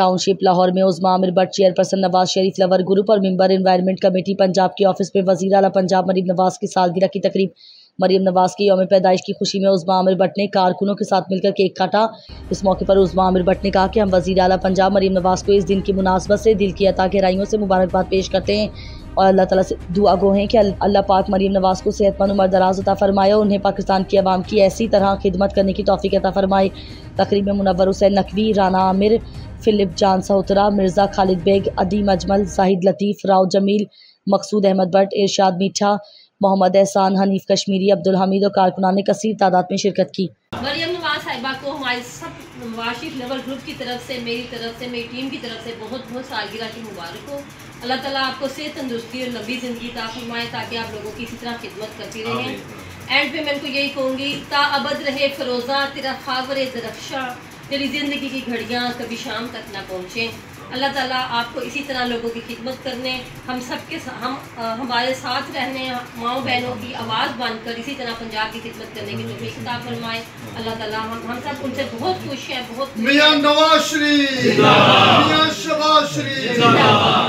Township Lahore में उस्मा Aamir Bhatt chairperson Nawaz Sharif lover group और member environment committee Punjab के ऑफिस में वज़ीर आला पंजाब मरीम नवाज की सालगिरह की तकरीब। मरीम नवाज की यौम पैदाइश की खुशी में उस्मा आमिर भट्ट ने कारकुनों के साथ मिलकर केक काटा। इस मौके पर उस्मा आमिर भट्ट ने कहा कि हम वज़ीर आला पंजाब मरीम नवाज को इस दिन की मुनासबत से दिल की अता गहराइयों से मुबारकबाद पेश करते हैं और अल्लाह ताला से दुआ गो हैं कि अल्लाह पाक मरीम नवाज को सेहतमंद उम्र दराज अता फरमाए और उन्हें पाकिस्तान की आवाम की ऐसी तरह खिदमत करने की तौफीक अता फरमाए। तकरीब में मुनव्वर हुसैन नकवी, राना आमिर, फिलिप जान सहोतरा, मिर्ज़ा खालिद बेग, अदीम अजमल, जाहिद लतीफ़, राव जमील, मकसूद अहमद भट्ट, इरशाद मीठा, मोहम्मद एहसान, हनीफ कश्मीरी, अब्दुल हमीद और कारकुनान ने कसीर तादाद में शिरकत की। मरियम नवाज साहिबा को हमारे सब नवाज शरीफ लेवल ग्रुप की तरफ से, मेरी तरफ से, मेरी टीम की तरफ से बहुत बहुत सालगिरह की मुबारक हो। अल्लाह ताला आपको सेहत, तंदुरुस्ती और लंबी ज़िंदगी अता फरमाए ताकि आप लोगों की इसी तरह खिदमत करती रहें। एंड पे मैं इनको यही कहूँगी, ता अबद रहे फ़रोज़ा तेरा ख़ावर दरख्शा, तेरी ज़िंदगी की घड़ियाँ कभी शाम तक ना पहुँचें। अल्लाह ताला आपको इसी तरह लोगों की खिदमत करने, हम सबके हमारे साथ रहने, माओ बहनों की आवाज़ बनकर इसी तरह पंजाब की खिदमत करने की तौफीक अता फरमाए। अल्लाह ताला हम सब उनसे बहुत खुश हैं, बहुत मियां नवाज शरीफ, मियां शहबाज शरीफ।